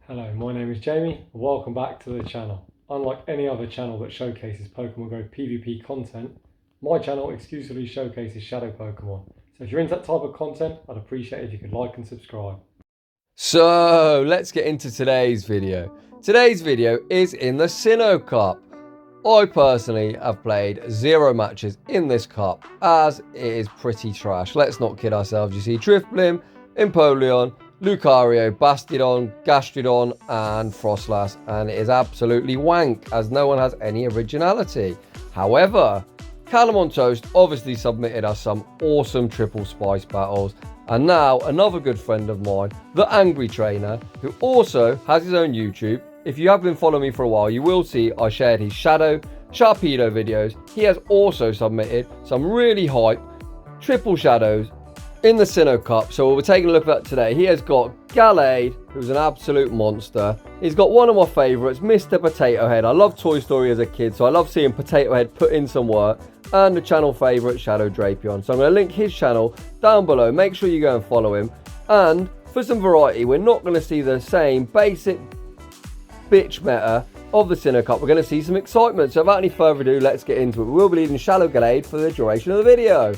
Hello, my name is Jamie and welcome back to the channel. Unlike any other channel that showcases Pokemon Go PvP content, my channel exclusively showcases Shadow Pokemon. So if you're into that type of content, I'd appreciate it if you could like and subscribe. So let's get into today's video. Today's video is in the Sinnoh Cup. I personally have played 0 matches in this cup as it is pretty trash. Let's not kid ourselves. You see Drifblim, Empoleon, Lucario, Bastiodon, Gastrodon and froslass, and it is absolutely wank as no one has any originality. However, Calamon Toast obviously submitted us some awesome triple spice battles, and now another good friend of mine, the Angry Trainer, who also has his own YouTube. If you have been following me for a while, you will see I shared his Shadow Drapion videos. He has also submitted some really hype triple shadows in the Sinnoh Cup, so we're taking a look at that today. He has got Gallade, who's an absolute monster. He's got one of my favourites, Mr. Potato Head. I love Toy Story as a kid, so I love seeing Potato Head put in some work. And the channel favourite, Shadow Drapion. So I'm going to link his channel down below. Make sure you go and follow him. And for some variety, we're not going to see the same basic bitch meta of the Sinnoh Cup. We're going to see some excitement. So without any further ado, let's get into it. We will be leading Shadow Gallade for the duration of the video.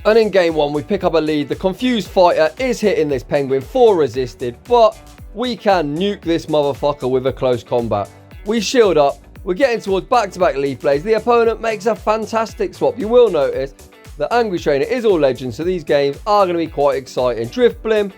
And in game 1, we pick up a lead. The confused fighter is hitting this penguin for resisted, but we can nuke this motherfucker with a close combat. We shield up. We're getting towards back-to-back leaf blades. The opponent makes a fantastic swap. You will notice the Angry Trainer is all legends, so these games are going to be quite exciting. Drifblim,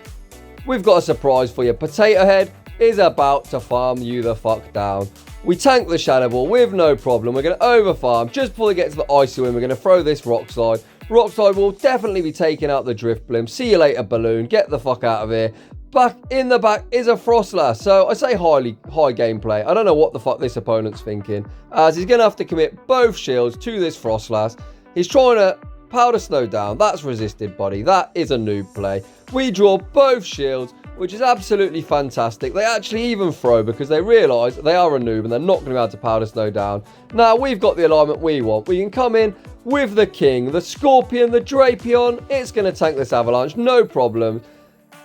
we've got a surprise for you. Potato Head is about to farm you the fuck down. We tank the Shadow Ball with no problem. We're going to overfarm. Just before we get to the Icy Wind, we're going to throw this Rock Slide. Rock Slide will definitely be taking out the Drifblim. See you later, Balloon. Get the fuck out of here. Back in the back is a froslass. So I say high gameplay. I don't know what the fuck this opponent's thinking, as he's going to have to commit both shields to this froslass. He's trying to powder snow down. That's resisted, buddy. That is a noob play. We draw both shields, which is absolutely fantastic. They actually even throw because they realise they are a noob and they're not going to be able to powder snow down. Now we've got the alignment we want. We can come in with the King, the Scorpion, the Drapion. It's going to tank this avalanche, no problem.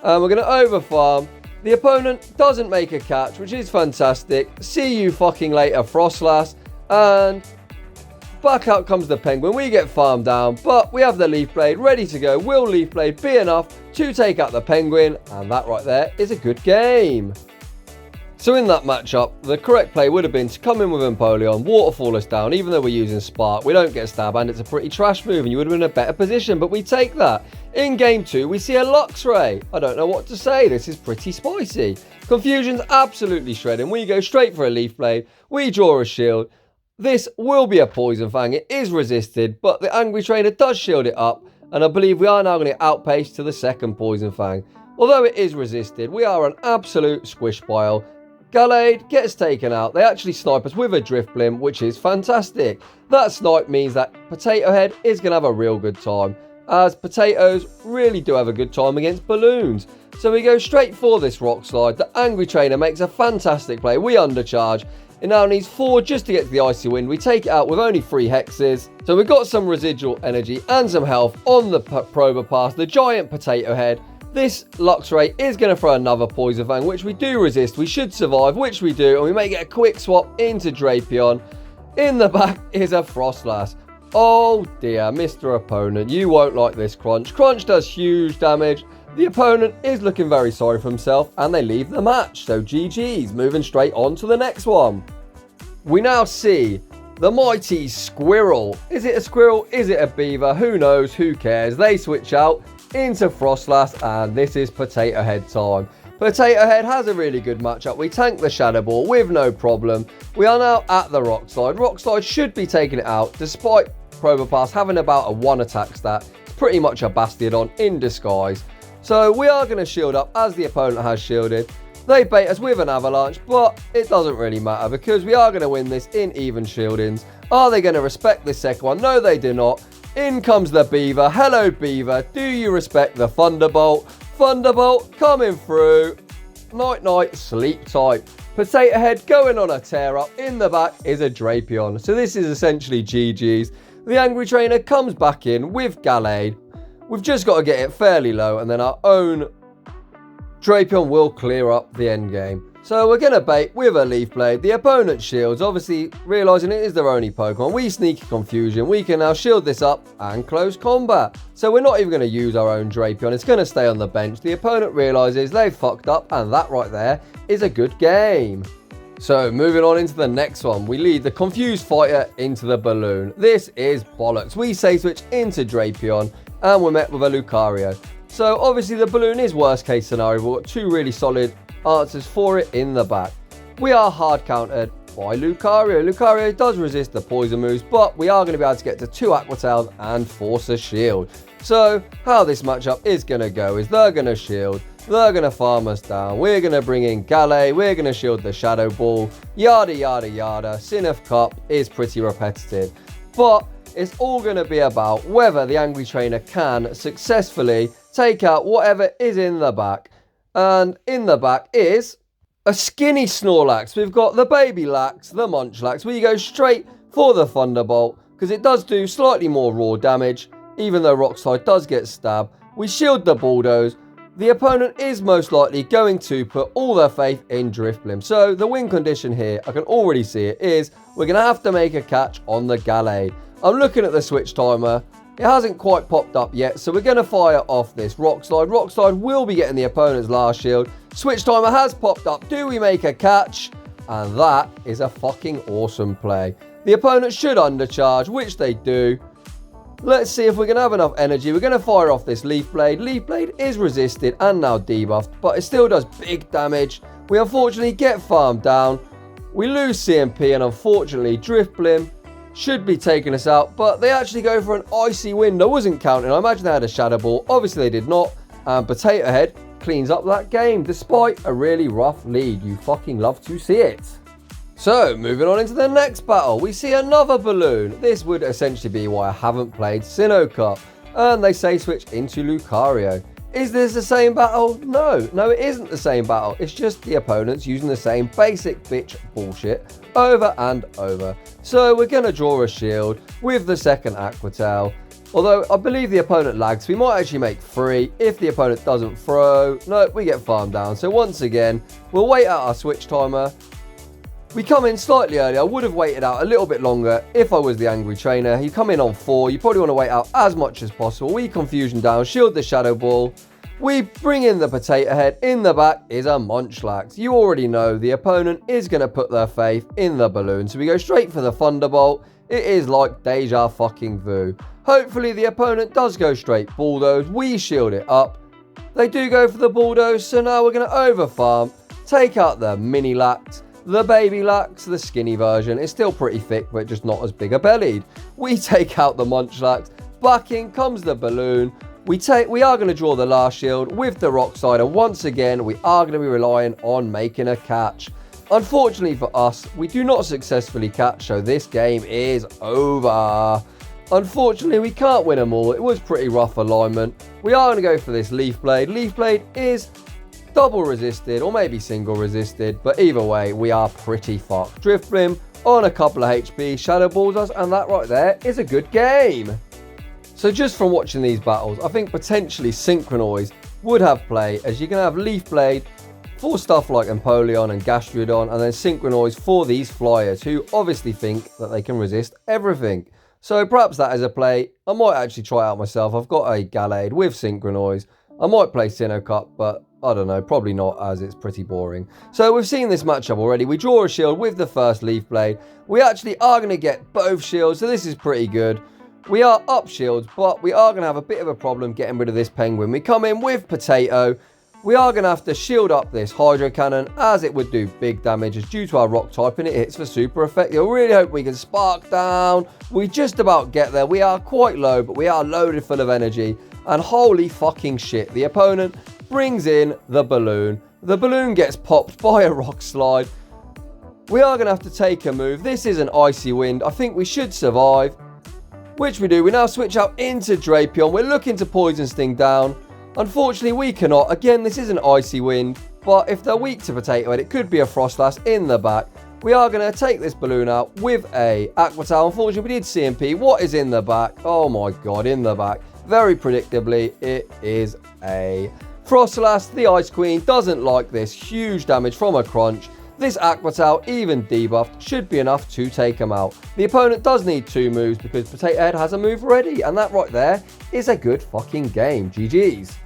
We're going to overfarm. The opponent doesn't make a catch, which is fantastic. See you fucking later, froslass. And back out comes the penguin. We get farmed down, but we have the leaf blade ready to go. Will leaf blade be enough to take out the penguin? And that right there is a good game. So in that matchup, the correct play would have been to come in with Empoleon, waterfall us down. Even though we're using Spark, we don't get stab, and it's a pretty trash move, and you would have been in a better position, but we take that. In game 2, we see a Luxray. I don't know what to say. This is pretty spicy. Confusion's absolutely shredding. We go straight for a Leaf Blade. We draw a shield. This will be a Poison Fang. It is resisted, but the Angry Trainer does shield it up, and I believe we are now going to outpace to the second Poison Fang. Although it is resisted, we are an absolute squish pile. Gallade gets taken out. They actually snipe us with a Drifblim, which is fantastic. That snipe means that Potato Head is going to have a real good time, as potatoes really do have a good time against balloons. So we go straight for this Rock Slide. The Angry Trainer makes a fantastic play. We undercharge. It now needs 4 just to get to the Icy Wind. We take it out with only 3 hexes. So we've got some residual energy and some health on the Probopass, the giant Potato Head. This Luxray is going to throw another Poison Fang, which we do resist. We should survive, which we do, and we may get a quick swap into Drapion. In the back is a froslass. Oh dear, Mr. Opponent, you won't like this Crunch. Crunch does huge damage. The opponent is looking very sorry for himself, and they leave the match. So GG's, moving straight on to the next one. We now see the mighty Squirrel. Is it a squirrel? Is it a beaver? Who knows? Who cares? They switch out into froslass, and this is Potato Head time. Potato Head has a really good matchup. We tank the Shadow Ball with no problem. We are now at the Rock Slide. Rock Slide should be taking it out, despite Probopass having about a 1 attack stat. It's pretty much a Bastiodon in disguise. So we are going to shield up as the opponent has shielded. They bait us with an avalanche, but it doesn't really matter because we are going to win this in even shieldings. Are they going to respect this second one? No, they do not. In comes the Beaver. Hello, Beaver. Do you respect the Thunderbolt? Thunderbolt coming through. Night, night, sleep tight. Potato Head going on a tear up. In the back is a Drapion. So this is essentially GG's. The Angry Trainer comes back in with Gallade. We've just got to get it fairly low, and then our own Drapion will clear up the end game. So we're going to bait with a Leaf Blade. The opponent shields, obviously realising it is their only Pokemon. We Sneaky Confusion. We can now shield this up and close combat. So we're not even going to use our own Drapion. It's going to stay on the bench. The opponent realises they've fucked up, and that right there is a good game. So moving on into the next one, we lead the Confused Fighter into the Balloon. This is bollocks. We Safe Switch into Drapion, and we're met with a Lucario. So obviously the Balloon is worst case scenario. We've got two really solid answers for it in the back. We are hard countered by Lucario. Lucario does resist the poison moves, but we are going to be able to get to 2 Aqua Tails and force a shield. So how this matchup is going to go is they're going to shield, they're going to farm us down, we're going to bring in Gallade, we're going to shield the Shadow Ball, yada yada yada. Sinnoh Cup is pretty repetitive, but it's all going to be about whether the Angry Trainer can successfully take out whatever is in the back. And in the back is a skinny Snorlax. We've got the Baby Lax, the Munchlax. We go straight for the Thunderbolt because it does do slightly more raw damage, even though Rock Slide does get stabbed. We shield the Bulldoze. The opponent is most likely going to put all their faith in Drifblim. So the win condition here, I can already see it, is we're going to have to make a catch on the Gallade. I'm looking at the switch timer. It hasn't quite popped up yet, so we're going to fire off this Rock Slide. Rock Slide will be getting the opponent's last shield. Switch timer has popped up. Do we make a catch? And that is a fucking awesome play. The opponent should undercharge, which they do. Let's see if we can have enough energy. We're going to fire off this Leaf Blade. Leaf Blade is resisted and now debuffed, but it still does big damage. We unfortunately get farmed down. We lose CMP, and unfortunately Drifblim should be taking us out, but they actually go for an Icy Wind. I wasn't counting. I imagine they had a Shadow Ball. Obviously they did not, and Potato Head cleans up that game despite a really rough lead. You fucking love to see it. So moving on into the next battle, we see another Balloon. This would essentially be why I haven't played Sinnoh Cup, and they say switch into Lucario. Is this the same battle? No, it isn't the same battle. It's just the opponents using the same basic bitch bullshit over and over. So we're going to draw a shield with the second Aqua Tail. Although I believe the opponent lags, we might actually make 3. If the opponent doesn't throw, no, we get farmed down. So once again, we'll wait out our switch timer. We come in slightly early. I would have waited out a little bit longer if I was the Angry Trainer. You come in on 4. You probably want to wait out as much as possible. We Confusion down, shield the Shadow Ball. We bring in the Potato Head. In the back is a Munchlax. You already know the opponent is going to put their faith in the Balloon. So we go straight for the Thunderbolt. It is like deja fucking vu. Hopefully the opponent does go straight Bulldoze. We shield it up. They do go for the Bulldoze. So now we're going to overfarm. Take out the Mini Lax. The Baby Lax, the skinny version, is still pretty thick, but just not as big a bellied. We take out the Munchlax. Back in comes the Balloon. We are going to draw the last shield with the Rock Slide, and once again, we are going to be relying on making a catch. Unfortunately for us, we do not successfully catch, so this game is over. Unfortunately, we can't win them all. It was pretty rough alignment. We are going to go for this Leaf Blade. Leaf Blade is double resisted, or maybe single resisted, but either way, we are pretty fucked. Drifblim on a couple of HP, Shadow Balls us, and that right there is a good game. So just from watching these battles, I think potentially Synchronoise would have play, as you can have Leaf Blade for stuff like Empoleon and Gastrodon, and then Synchronoise for these flyers who obviously think that they can resist everything. So perhaps that is a play. I might actually try it out myself. I've got a Gallade with Synchronoise. I might play Sinnoh Cup, but I don't know, probably not, as it's pretty boring. So we've seen this matchup already. We draw a shield with the first Leaf Blade. We actually are going to get both shields, so this is pretty good. We are up shields, but we are going to have a bit of a problem getting rid of this Penguin. We come in with Potato. We are going to have to shield up this Hydro Cannon, as it would do big damage, as due to our rock type, and it hits for super effective. I really hope we can Spark down. We just about get there. We are quite low, but we are loaded full of energy. And holy fucking shit, the opponent brings in the Balloon. The Balloon gets popped by a Rock Slide. We are going to have to take a move. This is an Icy Wind. I think we should survive, which we do. We now switch out into Drapion. We're looking to Poison Sting down. Unfortunately, we cannot. Again, this is an Icy Wind, but if they're weak to Potato Head, it could be a froslass in the back. We are going to take this Balloon out with a Aqua Tail. Unfortunately, we did CMP. What is in the back? Oh my god, in the back. Very predictably, it is a Froslass, the Ice Queen, doesn't like this huge damage from a crunch. This Aqua Tail, even debuffed, should be enough to take him out. The opponent does need 2 moves because Potato Head has a move ready, and that right there is a good fucking game. GG's.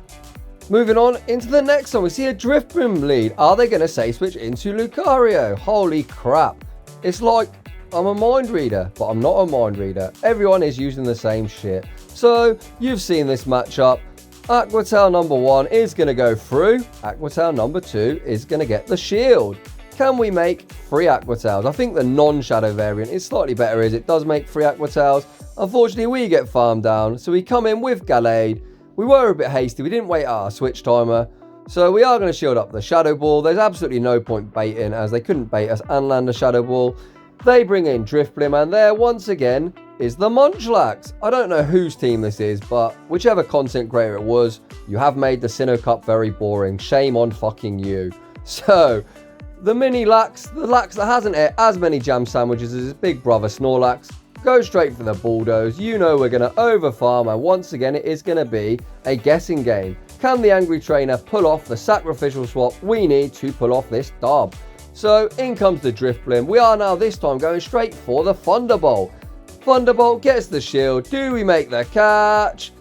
Moving on into the next one, we see a Drapion lead. Are they going to say switch into Lucario? Holy crap. It's like I'm a mind reader, but I'm not a mind reader. Everyone is using the same shit. So, you've seen this matchup. Aqua Tail number 1 is going to go through. Aqua Tail number 2 is going to get the shield. Can we make 3 Aqua Tails? I think the non-Shadow variant is slightly better as it does make 3 Aqua Tails. Unfortunately, we get farmed down, so we come in with Gallade. We were a bit hasty. We didn't wait our switch timer. So we are going to shield up the Shadow Ball. There's absolutely no point baiting as they couldn't bait us and land the Shadow Ball. They bring in Drifblim, and there once again is the Munchlax. I don't know whose team this is, but whichever content creator it was, you have made the Sinnoh Cup very boring. Shame on fucking you. So, the mini Lax, the Lax that hasn't ate as many jam sandwiches as his big brother Snorlax, goes straight for the bulldoze. You know we're going to overfarm, and once again it is going to be a guessing game. Can the Angry Trainer pull off the sacrificial swap we need to pull off this dub? So in comes the Drifblim. We are now this time going straight for the Thunderbolt. Thunderbolt gets the shield. Do we make the catch?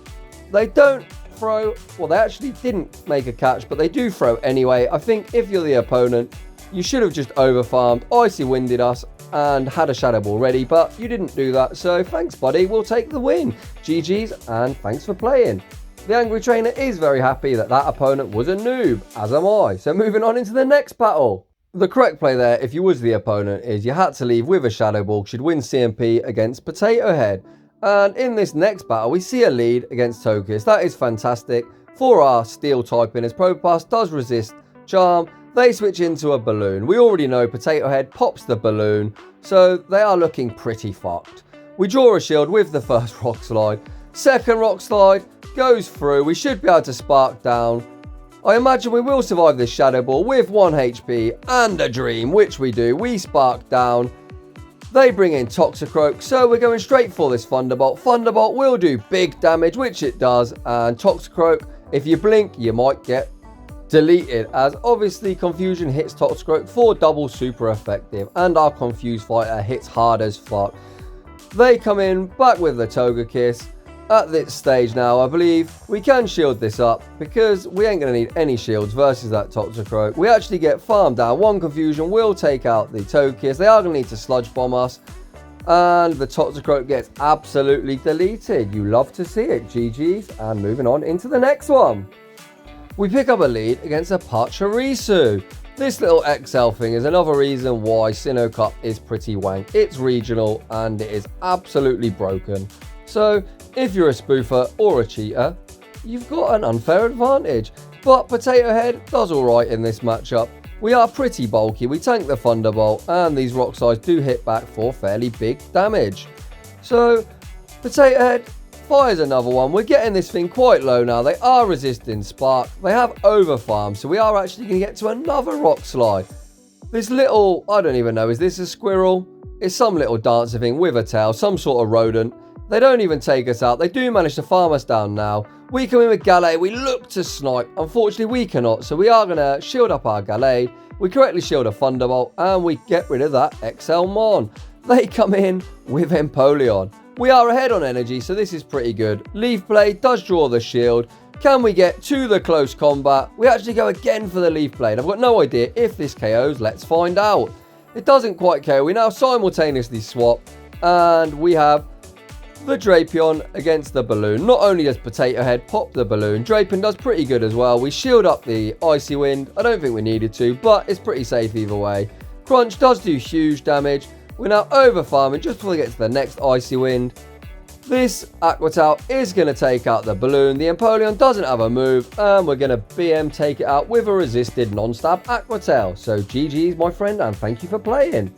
They don't throw. Well, they actually didn't make a catch, but they do throw anyway. I think if you're the opponent, you should have just overfarmed, Icy Winded us, and had a Shadow Ball ready, but you didn't do that, so thanks buddy, we'll take the win. GG's, and thanks for playing. The Angry Trainer is very happy that that opponent was a noob, as am I. So moving on into the next battle. The correct play there, if you was the opponent, is you had to leave with a Shadow Ball, should win CMP against Potato Head. And in this next battle, we see a lead against Togekiss. That is fantastic. For our Steel typing, as Probopass does resist Charm, they switch into a balloon. We already know Potato Head pops the balloon, so they are looking pretty fucked. We draw a shield with the first Rock Slide. Second Rock Slide goes through. We should be able to Spark down. I imagine we will survive this Shadow Ball with 1 HP and a Dream, which we do. We Spark down. They bring in Toxicroak, so we're going straight for this Thunderbolt. Thunderbolt will do big damage, which it does, and Toxicroak, if you blink, you might get deleted, as obviously Confusion hits Toxicroak for double super effective, and our Confused Fighter hits hard as fuck. They come in back with the Togekiss. At this stage now, I believe we can shield this up because we ain't going to need any shields versus that Toxicroak. We actually get farmed down. 1 Confusion will take out the Togekiss. They are going to need to Sludge Bomb us, and the Toxicroak gets absolutely deleted. You love to see it. GG's, and moving on into the next one. We pick up a lead against a Pachirisu. This little XL thing is another reason why Sinnoh Cup is pretty wank. It's regional and it is absolutely broken. So if you're a spoofer or a cheater, you've got an unfair advantage. But Potato Head does alright in this matchup. We are pretty bulky, we tank the Thunderbolt, and these Rock Slides do hit back for fairly big damage. So Potato Head fires another one. We're getting this thing quite low now. They are resisting Spark. They have overfarmed, so we are actually going to get to another Rock Slide. This little, I don't even know, is this a squirrel? It's some little dancer thing with a tail, some sort of rodent. They don't even take us out. They do manage to farm us down now. We come in with Gallade. We look to snipe. Unfortunately, we cannot, so we are going to shield up our Gallade. We correctly shield a Thunderbolt, and we get rid of that XL Mon. They come in with Empoleon. We are ahead on energy, so this is pretty good. Leaf Blade does draw the shield. Can we get to the close combat? We actually go again for the Leaf Blade. I've got no idea if this KOs. Let's find out. It doesn't quite KO. We now simultaneously swap, and we have the Drapion against the balloon. Not only does Potato Head pop the balloon, Drapion does pretty good as well. We shield up the Icy Wind. I don't think we needed to, but it's pretty safe either way. Crunch does do huge damage. We're now over farming just before we get to the next Icy Wind. This Aqua Tail is going to take out the balloon. The Empoleon doesn't have a move, and we're going to BM take it out with a resisted non-stab Aqua Tail. So GG's, my friend, and thank you for playing.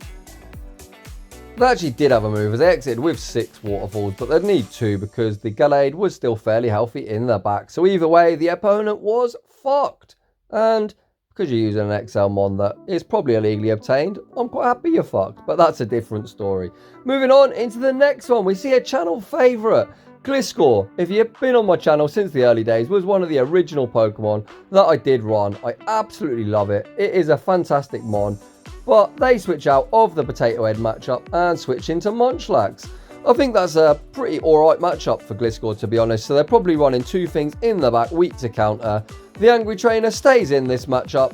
They actually did have a move as they exited with 6 waterfalls, but they'd need 2 because the Gallade was still fairly healthy in the back. So either way, the opponent was fucked. And because you're using an XL Mon that is probably illegally obtained, I'm quite happy you're fucked, but that's a different story. Moving on into the next one, we see a channel favourite. Gliscor, if you've been on my channel since the early days, was one of the original Pokemon that I did run. I absolutely love it. It is a fantastic mon, but they switch out of the Potato Head matchup and switch into Munchlax. I think that's a pretty alright matchup for Gliscor, to be honest, so they're probably running two things in the back, weak to counter. The Angry Trainer stays in this matchup.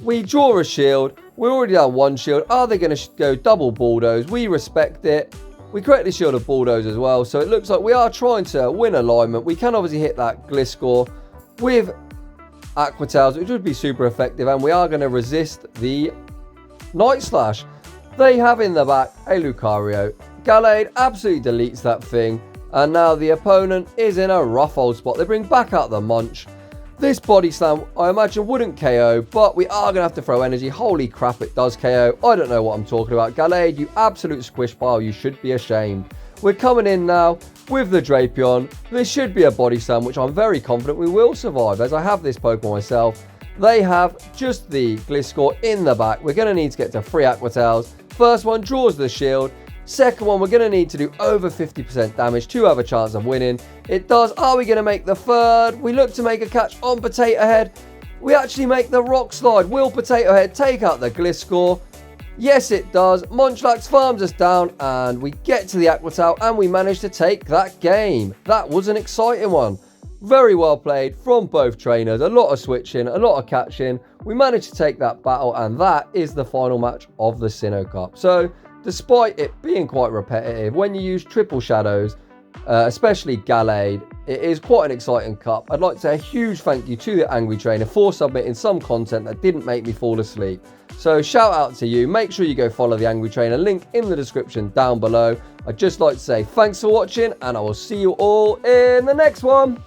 We draw a shield. We're already down one shield. Are they going to go double Bulldoze? We respect it. We correctly shielded Bulldoze as well, so it looks like we are trying to win alignment. We can obviously hit that Gliscor with Aqua Tails, which would be super effective, and we are going to resist the Night Slash. They have in the back a Lucario. Gallade absolutely deletes that thing, and now the opponent is in a rough old spot. They bring back out the Munch. This Body Slam, I imagine, wouldn't KO, but we are going to have to throw energy. Holy crap, it does KO. I don't know what I'm talking about. Gallade, you absolute squish pile. You should be ashamed. We're coming in now with the Drapion. This should be a Body Slam, which I'm very confident we will survive, as I have this Pokemon myself. They have just the Gliscor in the back. We're going to need to get to 3 Aqua Tails. First one draws the shield. Second one, we're going to need to do over 50% damage to have a chance of winning. It does. Are we going to make the third? We look to make a catch on Potato Head. We actually make the Rock Slide. Will Potato Head take out the Gliscor? Yes, it does. Munchlax farms us down, and we get to the Aqua Tail, and we manage to take that game. That was an exciting one. Very well played from both trainers. A lot of switching, a lot of catching. We managed to take that battle, and that is the final match of the Sinnoh Cup. So, despite it being quite repetitive, when you use triple shadows, especially Gallade, it is quite an exciting cup. I'd like to say a huge thank you to the Angry Trainer for submitting some content that didn't make me fall asleep. So shout out to you. Make sure you go follow the Angry Trainer, link in the description down below. I'd just like to say thanks for watching, and I will see you all in the next one.